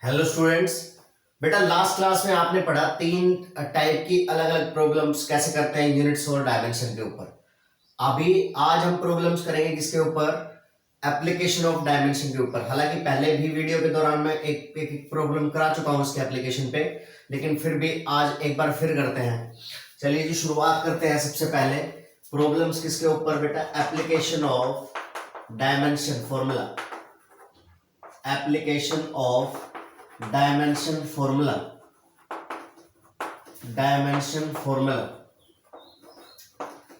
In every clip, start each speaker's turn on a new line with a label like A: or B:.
A: Hello students. बेटा last class में आपने पढ़ा तीन टाइप की अलग अलग प्रॉब्लम्स कैसे करते हैं यूनिट्स और डायमेंशन के ऊपर। अभी आज हम प्रॉब्लम्स करेंगे किसके ऊपर? एप्लीकेशन ऑफ डायमेंशन के ऊपर। हालांकि पहले भी वीडियो के दौरान मैं एक प्रॉब्लम करा चुका हूं उसके एप्लीकेशन पे, लेकिन फिर भी आज एक बार फिर करते हैं। चलिए जी शुरुआत करते हैं। सबसे पहले प्रॉब्लम्स किसके ऊपर बेटा? Application of dimension formula. Application of dimension formula. Dimension formula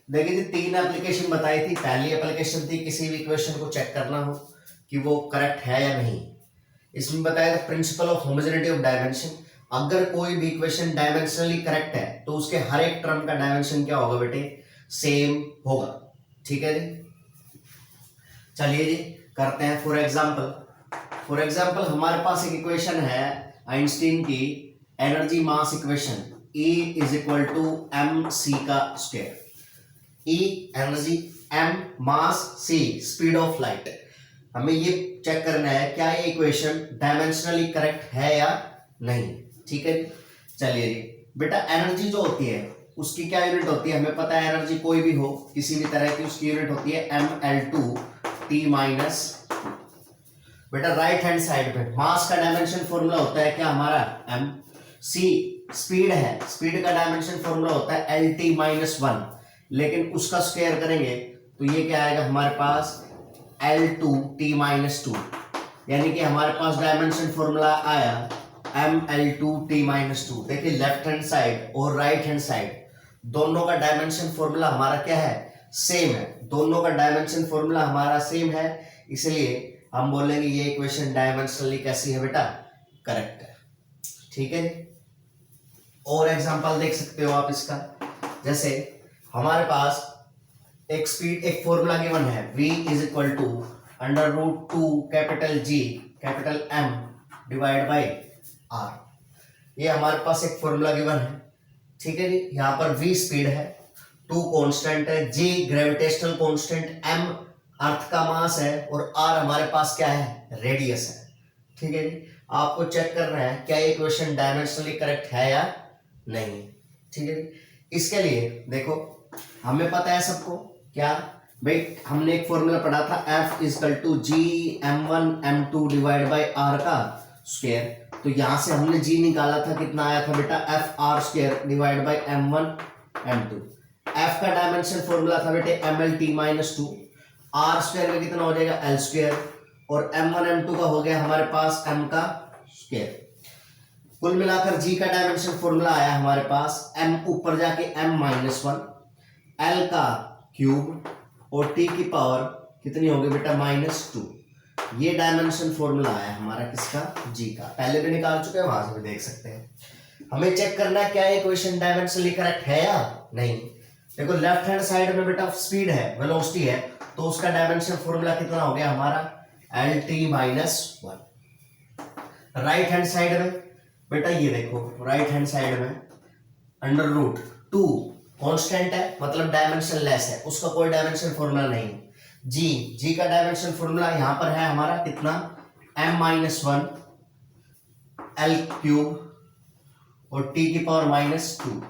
A: देखिए जी, तीन एप्लीकेशन बताई थी। पहली एप्लीकेशन थी किसी भी इक्वेशन को चेक करना हो कि वो करेक्ट है या नहीं। इसमें बताया था principle of homogeneity of dimension. अगर कोई भी इक्वेशन डायमेंशनली करेक्ट है तो उसके हर एक टर्म का डायमेंशन क्या होगा बेटे? सेम होगा। ठीक है जी, चलिए जी करते हैं। फॉर एग्जाम्पल हमारे पास एक इक्वेशन है आइंस्टीन की energy mass equation, E is equal to m c का square. E energy, M mass, C speed of light. हमें ये चेक करना है क्या ये इक्वेशन डायमेंशनली करेक्ट है या नहीं। ठीक है, चलिए जी बेटा एनर्जी जो होती है उसकी क्या यूनिट होती है? हमें पता है एनर्जी कोई भी हो किसी भी तरह की उसकी यूनिट होती है mL2T माइनस। बेटा राइट हैंड साइड पे मास का डायमेंशन फॉर्मूला होता है क्या हमारा? M। C स्पीड है, स्पीड का डायमेंशन फॉर्मूला होता है LT माइनस 1, लेकिन उसका स्क्वायर करेंगे तो ये क्या आएगा हमारे पास? L2T माइनस 2, यानी कि हमारे पास डायमेंशन फॉर्मूला आया ML2T माइनस 2। देखिए लेफ्ट हैंड साइड और राइट हैंड साइड दोनों का डायमेंशन फॉर्मूला हमारा क्या है? सेम है। दोनों का डायमेंशन फॉर्मूला हमारा सेम है, इसलिए हम बोलेंगे ये इक्वेशन डायमेंशनली कैसी है बेटा? करेक्ट है। ठीक है, और एग्जांपल देख सकते हो आप इसका। जैसे हमारे पास एक स्पीड, एक फॉर्मूला गिवन है v is equal to under root 2 capital G capital M divide by R। ये हमारे पास एक फॉर्मूला गिवन है। ठीक है जी, यहाँ पर v स्पीड है, 2 कांस्टेंट है, G ग्रेविटेशनल कांस्टेंट, M अर्थ का मास है और R हमारे पास क्या है? रेडियस है। ठीक है जी, आपको चेक करना है क्या ये इक्वेशन डायमेंशनली करेक्ट है या नहीं। ठीक है जी, इसके लिए देखो हमें पता है सबको क्या भाई, हमने एक फॉर्मूला पढ़ा था F is equal to G M1 M2 divide by R का स्क्वायर। तो यहां से हमने G निकाला था, कितना आया था बेटा? F R square divide by M1 M2। F का डायमेंशन फॉर्मूला था बेटे MLT माइनस 2। R स्क्वायर में कितना हो जाएगा? L स्क्वायर, और M1 M2 का हो गया हमारे पास M का स्क्वायर। कुल मिलाकर G का डायमेंशन फॉर्मूला आया हमारे पास M ऊपर जाके M माइनस 1, L का क्यूब और T की पावर कितनी होगी बेटा? माइनस 2। ये डायमेंशन फॉर्मूला आया हमारा किसका? G का। पहले भी निकाल चुके हैं, वहां से भी देख सकते हैं। हमें चेक करना है क्या ये इक्वेशन डायमेंशनली करेक्ट है या नहीं। देखो लेफ्ट हैंड साइड में बेटा स्पीड है, वेलोसिटी है, तो उसका डायमेंशन फॉर्मूला कितना हो गया हमारा? LT minus 1। Right hand side में बेटा ये देखो राइट हैंड साइड में अंडर रूट 2 कांस्टेंट है, मतलब डायमेंशन लेस है, उसका कोई डायमेंशन फॉर्मूला नहीं। जी का डायमेंशन फॉर्मूला यहां पर है हमारा कितना? M माइनस 1 L क्यूब और T की पावर माइनस 2।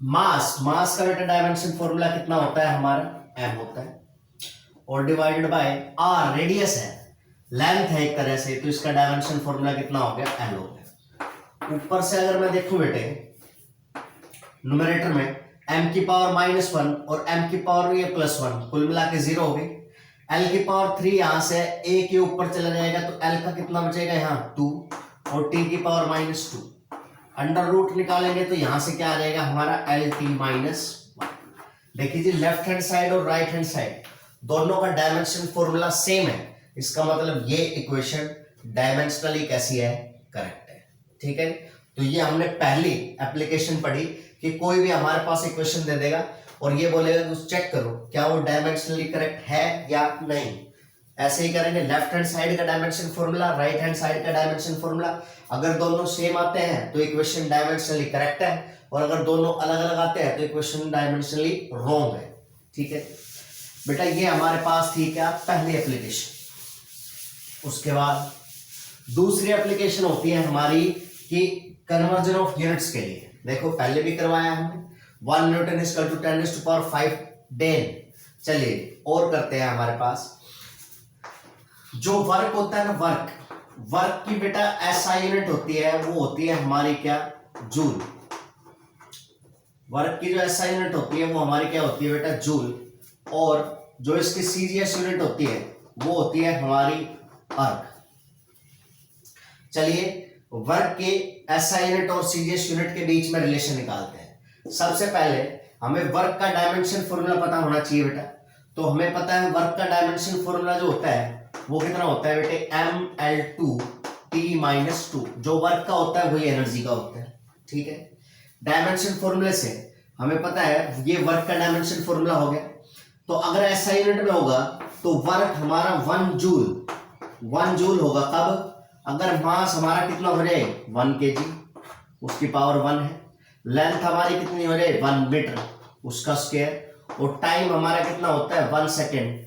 A: मास का बेटा डायमेंशन फॉर्मूला कितना होता है हमारा? M होता है, और डिवाइडेड बाय R रेडियस है, लेंथ है एक तरह से, तो इसका डायमेंशन फॉर्मूला कितना हो गया? L हो गया। ऊपर से अगर मैं देखूं बेटे न्यूमरेटर में m की पावर माइनस 1 और m की पावर भी प्लस 1, कुल मिला के 0 हो गई। l की पावर 3 यहां से a के ऊपर चला जाएगा तो l का कितना बचेगा यहाँ? 2, और t की पावर माइनस 2। अंडर रूट निकालेंगे तो यहां से क्या आ जाएगा हमारा? LT minus 1। देखिए जी लेफ्ट हैंड साइड और राइट हैंड साइड दोनों का डायमेंशन फॉर्मूला सेम है, इसका मतलब ये इक्वेशन डायमेंशनली कैसी है? करेक्ट है। ठीक है, तो ये हमने पहली एप्लीकेशन पढ़ी कि कोई भी हमारे पास इक्वेशन दे देगा और ये बोलेगा कि चेक करो क्या वो डायमेंशनली करेक्ट है या नहीं। ऐसे ही करेंगे, लेफ्ट हैंड साइड का dimension formula, right hand side का डायमेंशन फॉर्मूला। अगर दोनों सेम आते हैं तो इक्वेशन डायमेंशनली करेक्ट है, और अगर दोनों अलग अलग आते हैं तो इक्वेशन डायमेंशनली रॉन्ग है। ठीक है बेटा, ये हमारे पास थी क्या? पहली एप्लीकेशन। उसके बाद दूसरी एप्लीकेशन होती है हमारी कि कन्वर्जन ऑफ यूनिट्स के लिए। देखो पहले भी करवाया हमने, 1 newton is equal to 10⁵ dyne. चलिए और करते हैं। हमारे पास जो वर्क होता है ना, वर्क की बेटा एसआई यूनिट होती है, वो होती है हमारी क्या, जूल। वर्क की जो एसआई यूनिट होती है वो हमारी क्या होती है बेटा, जूल। और जो इसकी सीजीएस यूनिट होती है वो होती है हमारी अर्क। चलिए वर्क के एसआई यूनिट और सीजीएस यूनिट के बीच में रिलेशन निकालते हैं। सबसे पहले हमें वर्क का डायमेंशन फॉर्मूला पता होना चाहिए बेटा। तो हमें पता है वर्क का डायमेंशन फॉर्मूला जो होता है वो कितना होता है बेटे, mL2T-2। जो वर्क का होता है वही एनर्जी का होता है, ठीक है। डायमेंशन फॉर्मूले से हमें पता है ये वर्क का डायमेंशन फॉर्मूला हो गया। तो अगर एसआई यूनिट में होगा तो वर्क हमारा 1 जूल होगा। कब, अगर मास हमारा कितना हो जाए 1 kg, उसकी पावर 1 है। लेंथ हमारी कितनी हो जाए 1 मीटर, उसका स्क्वायर। और टाइम हमारा कितना होता है 1 सेकेंड।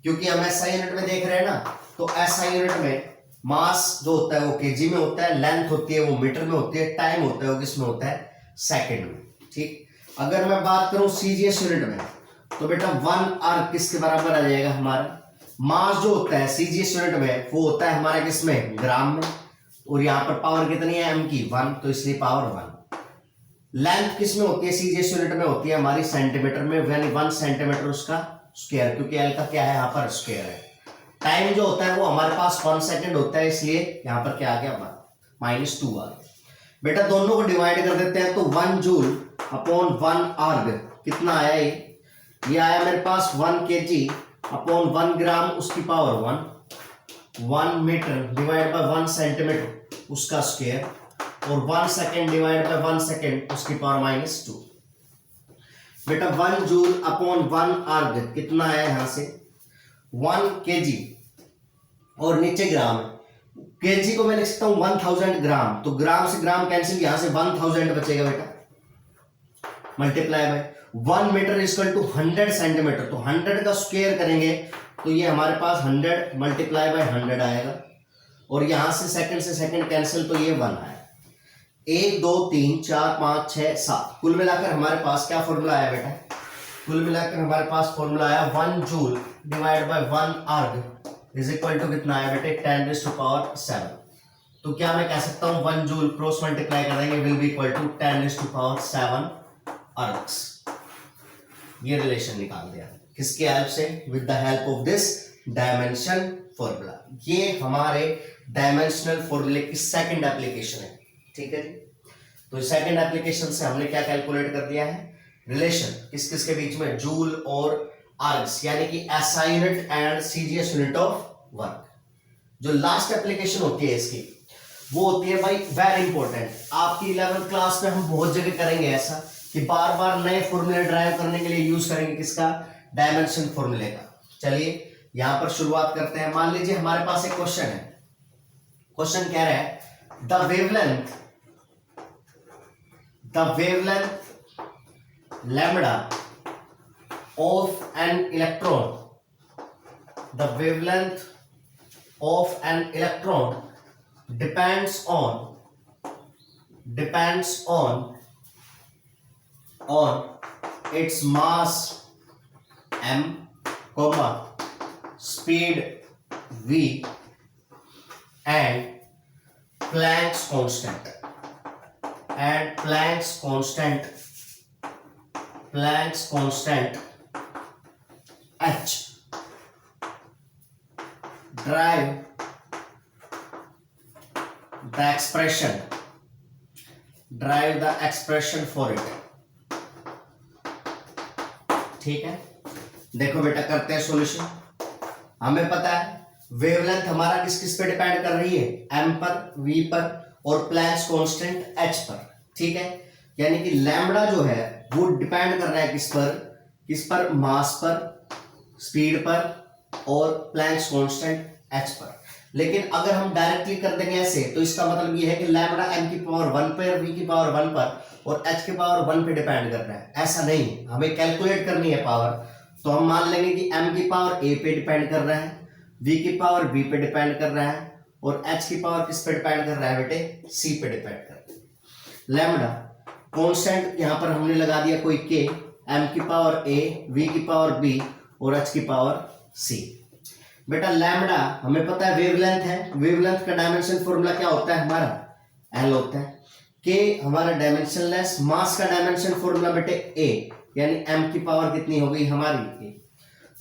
A: क्योंकि हम एसआई यूनिट में देख रहे हैं ना, तो एसआई यूनिट में मास जो होता है वो केजी में होता है, लेंथ होती है वो मीटर में होती है, टाइम होता है वो किसमें होता है, सेकंड में, ठीक। अगर मैं बात करूं सीजीएस यूनिट में तो बेटा 1 आर किसके बराबर आ जाएगा, हमारा मास जो होता है सीजीएस यूनिट में वो होता है हमारा किसमें, ग्राम में। और यहाँ पर पावर कितनी है एम की 1, तो इसलिए पावर 1। लेंथ किसमें होती है सीजीएस यूनिट में, होती है हमारी सेंटीमीटर में, यानी 1 सेंटीमीटर उसका स्क्वायर, क्योंकि एल का क्या है यहाँ पर स्क्वायर है। टाइम जो होता है वो हमारे पास 1 सेकंड होता है, इसलिए यहाँ पर क्या आ गया 1 -2 आ गया। बेटा दोनों को डिवाइड कर देते हैं तो 1 जूल अपॉन 1 आर्ग कितना आया, ये आया मेरे पास 1 kg अपॉन 1 ग्राम उसकी power 1, 1 metre divide by 1 centimetre उसका स्क्वायर, और 1 सेकेंड डिवाइड बाय 1 सेकेंड उसकी पावर -2। बेटा 1 जूल अपॉन 1 आर्ग कितना आया यहां से 1 kg, और नीचे ग्राम है। केजी को मैं लिख सकता हूं 1000 ग्राम, तो ग्राम से ग्राम कैंसिल, यहां से 1000 बचेगा बेटा, multiply by 1 metre equal to 100 centimetre. तो 100 का स्क्वायर करेंगे तो ये हमारे पास 100 मल्टीप्लाई बाय 100 आएगा, और यहां से सेकंड कैंसिल, तो ये 1 आएगा। 1 2 3 4 5 6 7 कुल मिलाकर हमारे पास क्या फॉर्मूला आया बेटा, कुल मिलाकर हमारे पास फॉर्मूला आया 1 joule divide by 1 erg is equal to कितना आया बेटे 10⁻7। तो क्या मैं कह सकता हूं 1 जूल क्रॉस मल्टीप्लाई करेंगे will be equal to 10⁻7 args. ये रिलेशन निकाल दिया किसके हेल्प से, with the help of this dimension formula. ये हमारे डायमेंशनल फॉर्मूले की सेकंड एप्लीकेशन है, ठीक है जी। तो सेकंड एप्लीकेशन से हमने क्या कैलकुलेट कर दिया है, रिलेशन किस किस के बीच में, जूल और आर्ग्स, यानी कि SI unit and CGS unit of work. जो लास्ट एप्लीकेशन होती है इसकी वो होती है भाई वेरी इंपॉर्टेंट, आपकी 11th क्लास में हम बहुत जगह करेंगे ऐसा कि बार बार नए फॉर्मूले ड्राइव करने के लिए यूज करेंगे किसका, डायमेंशन फॉर्मूले का। चलिए यहां पर शुरुआत करते हैं। मान लीजिए हमारे पास एक क्वेश्चन है, क्वेश्चन कह रहा है the wavelength lambda of an electron, the wavelength of an electron depends on its mass m, speed v and Planck's constant h. Derive the expression for it। ठीक है, देखो बेटा करते हैं सॉल्यूशन। हमें पता है वेवलेंथ हमारा किस किस पे डिपेंड कर रही है, m पर, v पर और प्लैंक्स कांस्टेंट h पर, ठीक है। यानी कि लैम्बडा जो है वो डिपेंड कर रहा है किस पर, मास पर, स्पीड पर और प्लैंक्स कांस्टेंट h पर। लेकिन अगर हम डायरेक्टली कर देंगे ऐसे तो इसका मतलब ये है कि लैम्बडा m की पावर 1 पर, v की पावर 1 पर और h की पावर 1 पे डिपेंड कर रहा है। ऐसा नहीं, हमें कैलकुलेट करनी है पावर। तो हम मान लेंगे कि m की पावर a पे डिपेंड कर रहा है, v की पावर b पे डिपेंड कर रहा है और h की पावर किस पे डिपेंड कर रहा है बेटे, c पे डिपेंड कर रहा है। लैम्डा कांस्टेंट यहां पर हमने लगा दिया कोई k, m की पावर a, v की पावर b और h की पावर c। बेटा लैम्डा हमें पता है वेवलेंथ है, वेवलेंथ का डायमेंशन फॉर्मूला क्या होता है हमारा, l होता है। k हमारा डायमेंशनलेस, मास का डायमेंशन फॉर्मूला बेटे a, यानी m की पावर कितनी हो गई हमारी a,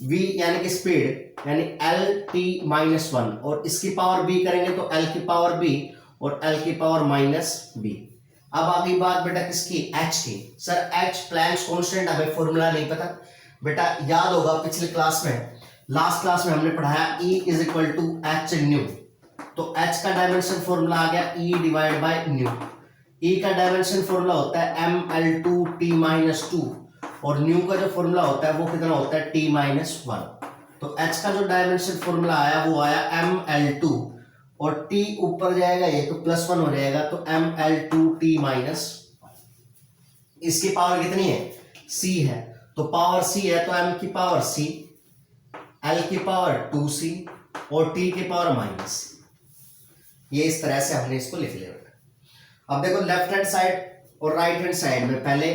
A: v यानी कि स्पीड यानी l t माइनस 1 और इसकी पावर b करेंगे तो l की पावर b और l की पावर माइनस b। अब आ गई बात बेटा किसकी, h की। सर h प्लैंक्स कांस्टेंट हमें फॉर्मूला नहीं पता बेटा, याद होगा पिछले क्लास में, लास्ट क्लास में हमने पढ़ाया E is equal to h nu, तो h का डायमेंशन फॉर्मूला आ गया E divide by nu. E का डायमेंशन फॉर्मूला होता है ml2t माइनस 2 और न्यू का जो फॉर्मूला होता है वो कितना होता है t माइनस 1। तो h का जो डायमेंशन फॉर्मूला आया वो आया ml2 और t ऊपर जाएगा ये तो प्लस 1 हो जाएगा, तो ml2t माइनस 1। इसकी पावर कितनी है, c है, तो पावर c है तो m की पावर c, l की पावर 2c और t की पावर माइनस। ये इस तरह से हमने इसको लिख लिया। अब देखो लेफ्ट हैंड साइड और राइट हैंड साइड में पहले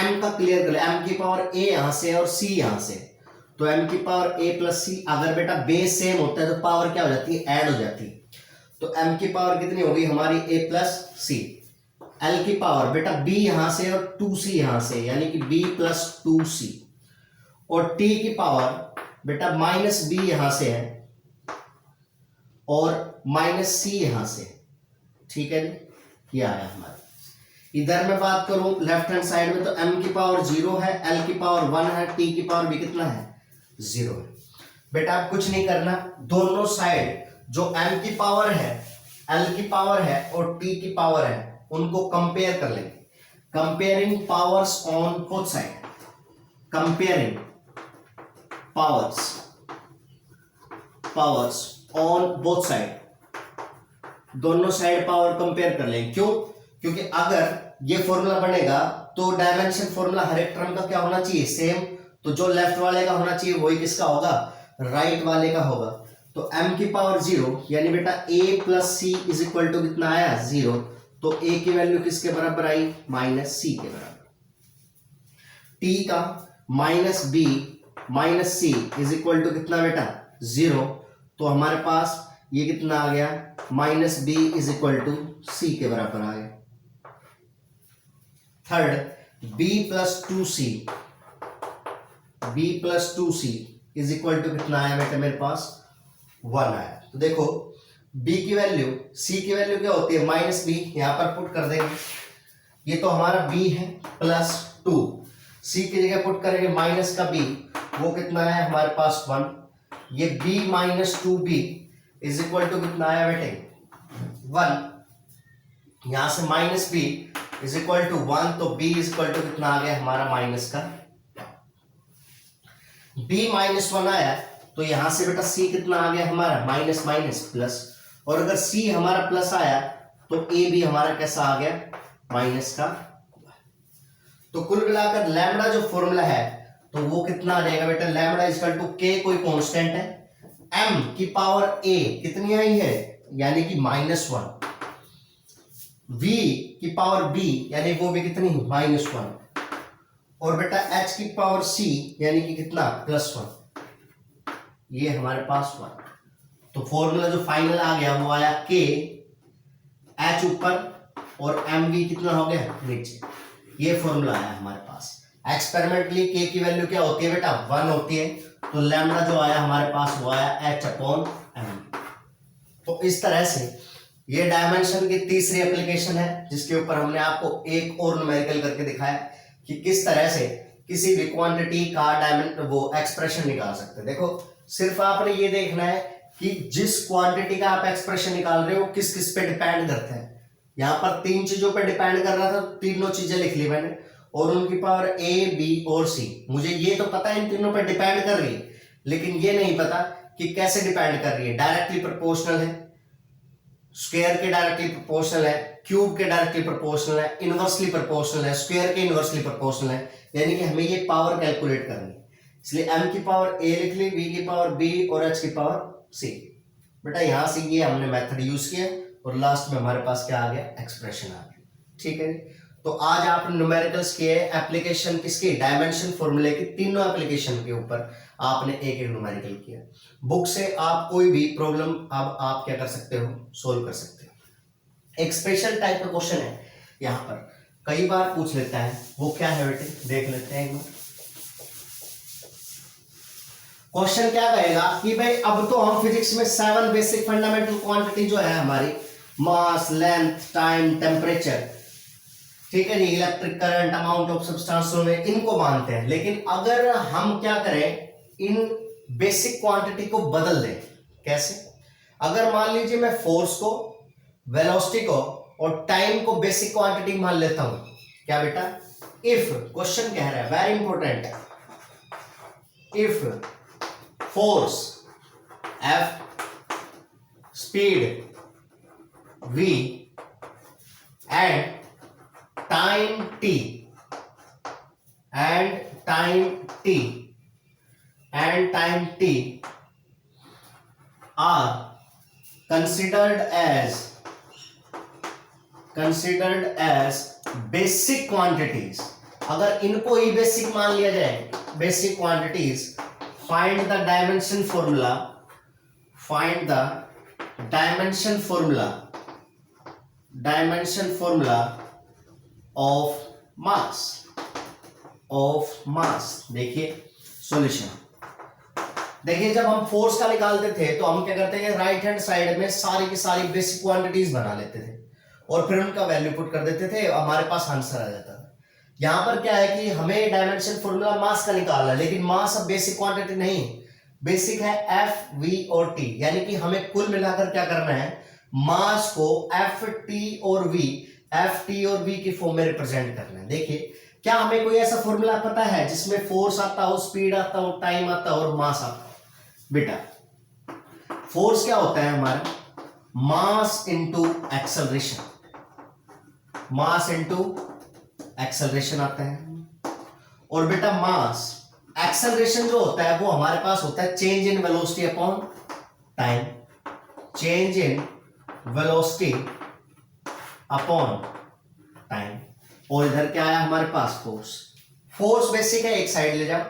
A: m का क्लियर कर ले, m की पावर a यहां से और c यहां से, तो m की पावर a प्लस c। अगर बेटा बेस सेम होता है तो पावर क्या हो जाती है, ऐड हो जाती है। तो m की पावर कितनी होगी हमारी a प्लस c, l की पावर बेटा b यहां से और 2c यहां से, यानी कि b प्लस 2c और t की पावर बेटा माइनस b यहां से है और माइनस c यहां से, ठीक है। ये आया हमारा। इधर मैं बात करूं लेफ्ट हैंड साइड में तो m की पावर 0 है, l की पावर 1 है, t की पावर भी कितना है 0 है। बेटा आप कुछ नहीं करना, दोनों साइड जो m की पावर है, l की पावर है और t की पावर है उनको कंपेयर कर लेंगे। Comparing powers on both side, comparing powers on both side, दोनों साइड पावर कंपेयर कर लें। क्यों, क्योंकि अगर ये फॉर्मूला बनेगा तो डायमेंशन फॉर्मूला हर एक टर्म का क्या होना चाहिए, सेम। तो जो लेफ्ट वाले का होना चाहिए वही किसका होगा, राइट वाले का होगा। तो m की पावर 0 यानी बेटा a plus c is equal to कितना आया 0, तो a की वैल्यू किसके बराबर आई, माइनस c के बराबर। t का minus b minus c is equal to कितना बेटा 0, तो हमारे पास ये कितना आ गया, minus b is equal to c के बराबर आ गया। Third b plus 2c is equal to कितना आया बेटा मेरे पास 1 आया। तो देखो b की वैल्यू, c की वैल्यू क्या होती है माइनस b, यहां पर पुट कर देंगे। ये तो हमारा b है प्लस 2, c की जगह पुट करेंगे माइनस का b, वो कितना है हमारे पास 1। ये b minus 2b is equal to कितना आया बेटे 1, यहां से minus b is equal to 1, तो b इज इक्वल टू कितना आ गया हमारा माइनस का b माइनस 1 आया, तो यहां से बेटा c कितना आ गया हमारा माइनस माइनस प्लस, और अगर c हमारा प्लस आया तो a भी हमारा कैसा आ गया माइनस का। तो कुल मिलाकर लैम्बडा जो फॉर्मूला है तो वो कितना आ जाएगा बेटा, lambda is equal to k कोई कांस्टेंट है, m की पावर a कितनी आई है यानी कि माइनस 1, v की पावर b यानी वो भी कितनी माइनस 1, और बेटा h की पावर c यानी कि कितना प्लस 1, ये हमारे पास 1। तो फॉर्मूला जो फाइनल आ गया वो आया k, h ऊपर और mv कितना हो गया नीचे, ये फॉर्मूला आया हमारे पास। एक्सपेरिमेंटली k की वैल्यू क्या होती है बेटा 1 होती है, तो लैम्बडा जो आया हमारे पास वो आया h अपॉन m। तो इस तरह से ये डायमेंशन की तीसरी एप्लीकेशन है जिसके ऊपर हमने आपको एक और न्यूमेरिकल करके दिखाया कि किस तरह से किसी भी क्वांटिटी का वो एक्सप्रेशन निकाल सकते हैं। देखो सिर्फ आपने ये देखना है कि जिस क्वांटिटी का आप एक्सप्रेशन निकाल रहे हो किस किस पे डिपेंड करता है। यहाँ पर 3 चीजों पे डिपेंड कर रहा था, तीनों चीजें लिख ली मैंने और उनकी पावर a b और c। मुझे ये तो पता है इन तीनों पे डिपेंड कर रही है, लेकिन ये नहीं पता कि कैसे डिपेंड कर रही है। डायरेक्टली प्रोपोर्शनल है, स्क्वायर के डायरेक्टली प्रोपोर्शनल है, क्यूब के डायरेक्टली प्रोपोर्शनल है, इनवर्सली प्रोपोर्शनल है, स्क्वायर के इनवर्सली प्रोपोर्शनल है, यानी कि हमें ये पावर कैलकुलेट करनी है। इसलिए m की पावर a लिख ली, v की पावर b और h की पावर c। बेटा यहाँ से ये हमने मेथड यूज किया और लास्ट में हमारे पास क्या आ गया, एक्सप्रेशन आ गया। ठीक है, तो आज आपने न्यूमेरिकल्स किए, एप्लीकेशन किसकी, डायमेंशन फॉर्मूले की, तीनों एप्लीकेशन के ऊपर आपने एक एक न्यूमेरिकल किया। बुक से आप कोई भी प्रॉब्लम अब आप क्या कर सकते हो, सोल्व कर सकते हो। एक स्पेशल टाइप का क्वेश्चन है यहाँ पर, कई बार पूछ लेता है, वो क्या है बेटे, देख लेते हैं एक बार। क्वेश्चन क्या कहेगा कि भाई अब तो हम फिजिक्स में 7 बेसिक फंडामेंटल क्वांटिटी जो है हमारी, मास, लेंथ, टाइम, टेम्परेचर, ठीक है जी, electric current, amount of substance में, इनको मानते हैं। लेकिन अगर हम क्या करें, इन बेसिक क्वांटिटी को बदल दें, कैसे? अगर मान लीजिए मैं फोर्स को, वेलोसिटी को और टाइम को बेसिक क्वांटिटी मान लेता हूं, क्या बेटा? इफ, क्वेश्चन कह रहा है very important, if force F, speed V and time T are considered as basic quantities, अगर इनको ही बेसिक मान लिया जाए, basic quantities, find the dimension formula of mass। देखिए सॉल्यूशन, देखिए जब हम फोर्स का निकालते थे तो हम क्या करते हैं, राइट हैंड साइड में सारी की सारी बेसिक क्वांटिटीज बना लेते थे और फिर उनका वैल्यू पुट कर देते थे, हमारे पास आंसर आ जाता था। यहां पर क्या है कि हमें डायमेंशन फॉर्मूला मास का निकालना है, लेकिन मास अब बेसिक क्वांटिटी नहीं, बेसिक है एफ, वी और टी, यानी कि हमें कुल मिलाकर क्या करना है, मास को एफ टी और वी की फॉर्म में रिप्रेजेंट करना है। देखिए क्या हमें कोई ऐसा फॉर्मूला पता है जिसमें फोर्स आता हो, स्पीड आता हो, टाइम आता हो और मास आता हो? बेटा फोर्स क्या होता है हमारा, मास इंटू एक्सेलरेशन, आता है। और बेटा मास, एक्सेलरेशन जो होता है वो हमारे पास होता है change in velocity upon time, और इधर क्या आया हमारे पास, फोर्स बेसिक है एक साइड ले जाओ,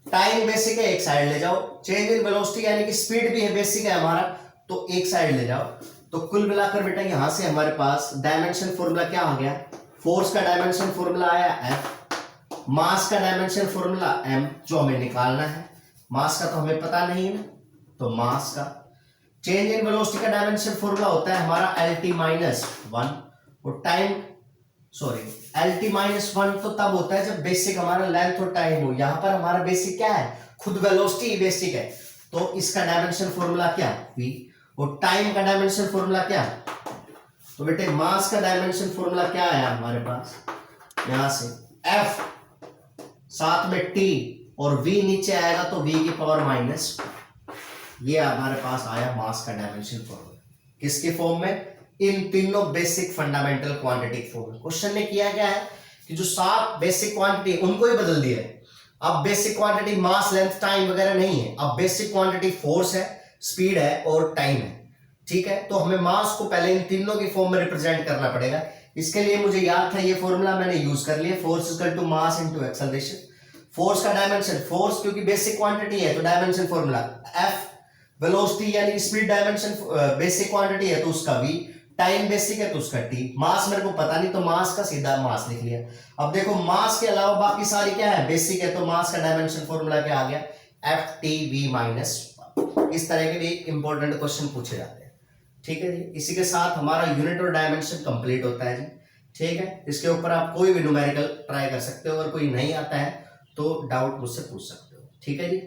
A: टाइम बेसिक है एक साइड ले जाओ, चेंज इन वेलोसिटी यानी कि स्पीड भी है बेसिक है हमारा, तो एक साइड ले जाओ। तो कुल मिलाकर बेटा यहां से हमारे पास डायमेंशन फॉर्मूला क्या आ गया, फोर्स का डायमेंशन फॉर्मूला आया एफ, मास का डायमेंशन फॉर्मूला एम, जो हमें निकालना है, मास का तो हमें पता नहीं है तो मास का, चेंज इन वेलोसिटी का डायमेंशन फॉर्मूला होता है हमारा LT-1, और टाइम LT-1 तो तब होता है जब बेसिक हमारा लेंथ और टाइम हो। यहां पर हमारा बेसिक क्या है, खुद वेलोसिटी ही बेसिक है, तो इसका डायमेंशन फॉर्मूला क्या, v, और टाइम का डायमेंशन फॉर्मूला क्या, तो बेटे मास का डायमेंशन फॉर्मूला क्या आया हमारे पास, यहां से f, साथ में t और v नीचे आएगा तो v की पावर माइनस, ये हमारे पास आया मास का डायमेंशन फॉर्मूला, किसके फॉर्म में, इन तीनों बेसिक फंडामेंटल क्वांटिटी फॉर्म में। क्वेश्चन ने किया क्या है कि जो 7 बेसिक क्वांटिटी उनको ही बदल दिया है, अब बेसिक क्वांटिटी मास, लेंथ, टाइम वगैरह नहीं है, अब बेसिक क्वांटिटी फोर्स है, स्पीड है और टाइम है। ठीक है, तो हमें मास को पहले इन तीनों की फॉर्म में रिप्रेजेंट करना पड़ेगा। इसके लिए मुझे याद था ये फॉर्मूला मैंने यूज कर लिया, force equal to mass into acceleration. Force का डायमेंशन, फोर्स क्योंकि बेसिक क्वांटिटी है तो डायमेंशन फॉर्मूला एफ, वेलोसिटी यानी स्पीड डायमेंशन बेसिक क्वांटिटी है तो उसका v, टाइम बेसिक है तो उसका t, मास मेरे को पता नहीं तो मास का सीधा मास लिख लिया। अब देखो मास के अलावा बाकी सारी क्या है, बेसिक है, तो मास का डायमेंशन फॉर्मूला क्या आ गया, FTV-1। इस तरह के भी इंपॉर्टेंट क्वेश्चन पूछे जाते हैं। ठीक है जी, इसी के साथ हमारा यूनिट और डायमेंशन कंप्लीट होता है जी। ठीक है, इसके ऊपर आप कोई भी न्यूमेरिकल ट्राई कर सकते हो, अगर कोई नहीं आता है तो डाउट मुझसे पूछ सकते हो। ठीक है जी।